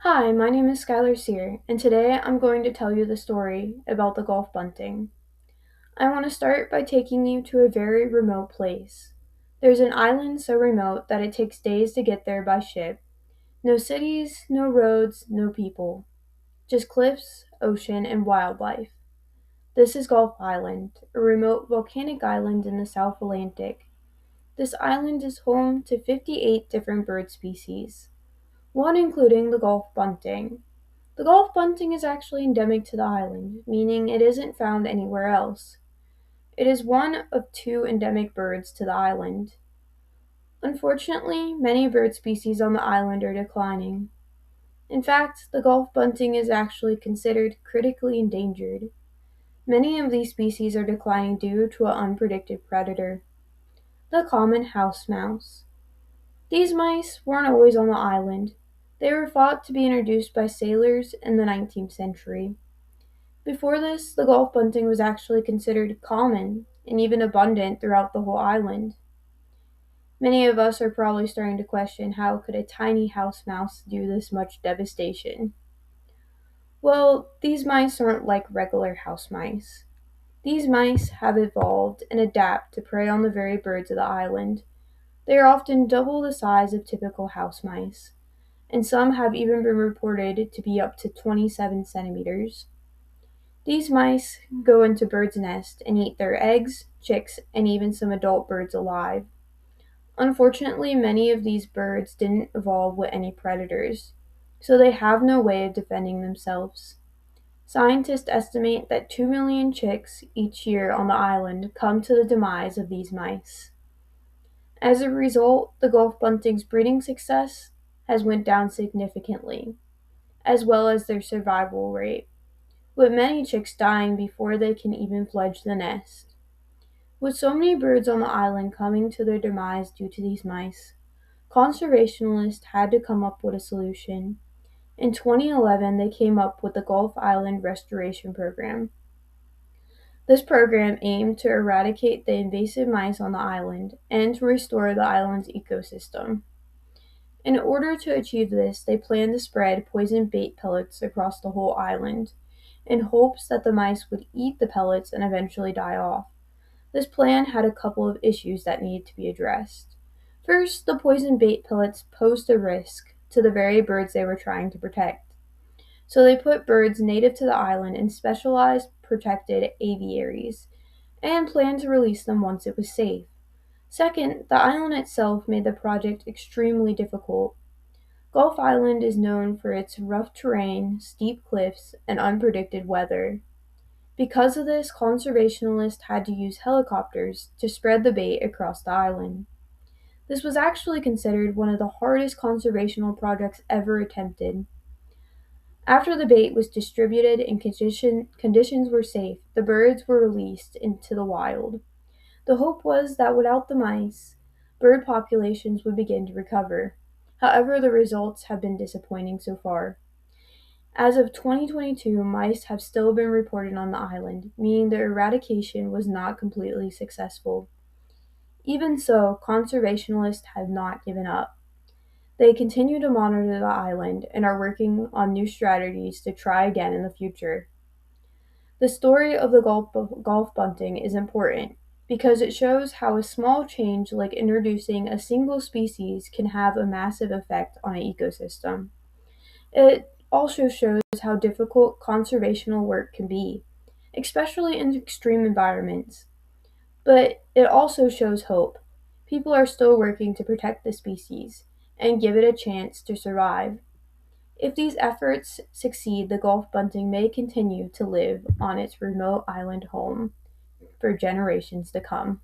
Hi, my name is Skylar Sear, and today I'm going to tell you the story about the Gough Bunting. I want to start by taking you to a very remote place. There's an island so remote that it takes days to get there by ship. No cities, no roads, no people. Just cliffs, ocean, and wildlife. This is Gough Island, a remote volcanic island in the South Atlantic. This island is home to 58 different bird species, one including the Gough Bunting. The Gough bunting is actually endemic to the island, meaning it isn't found anywhere else. It is one of two endemic birds to the island. Unfortunately, many bird species on the island are declining. In fact, the Gough bunting is actually considered critically endangered. Many of these species are declining due to an unpredicted predator, the common house mouse. These mice weren't always on the island. They were thought to be introduced by sailors in the 19th century. Before this, the Gough bunting was actually considered common and even abundant throughout the whole island. Many of us are probably starting to question how could a tiny house mouse do this much devastation? Well, these mice aren't like regular house mice. These mice have evolved and adapt to prey on the very birds of the island. They are often double the size of typical house mice, and some have even been reported to be up to 27 centimeters. These mice go into birds' nests and eat their eggs, chicks, and even some adult birds alive. Unfortunately, many of these birds didn't evolve with any predators, so they have no way of defending themselves. Scientists estimate that 2 million chicks each year on the island come to the demise of these mice. As a result, the Gough bunting's breeding success has went down significantly, as well as their survival rate, with many chicks dying before they can even fledge the nest. With so many birds on the island coming to their demise due to these mice, conservationists had to come up with a solution. In 2011, they came up with the Gough Island Restoration Program. This program aimed to eradicate the invasive mice on the island and to restore the island's ecosystem. In order to achieve this, they planned to spread poison bait pellets across the whole island, in hopes that the mice would eat the pellets and eventually die off. This plan had a couple of issues that needed to be addressed. First, the poison bait pellets posed a risk to the very birds they were trying to protect. So they put birds native to the island in specialized protected aviaries and planned to release them once it was safe. Second, the island itself made the project extremely difficult. Gough Island is known for its rough terrain, steep cliffs, and unpredicted weather. Because of this, conservationists had to use helicopters to spread the bait across the island. This was actually considered one of the hardest conservational projects ever attempted. After the bait was distributed and conditions were safe, the birds were released into the wild. The hope was that without the mice, bird populations would begin to recover. However, the results have been disappointing so far. As of 2022, mice have still been reported on the island, meaning the eradication was not completely successful. Even so, conservationists have not given up. They continue to monitor the island and are working on new strategies to try again in the future. The story of the Gough bunting is important because it shows how a small change like introducing a single species can have a massive effect on an ecosystem. It also shows how difficult conservational work can be, especially in extreme environments. But it also shows hope. People are still working to protect the species and give it a chance to survive. If these efforts succeed, the Gough bunting may continue to live on its remote island home for generations to come.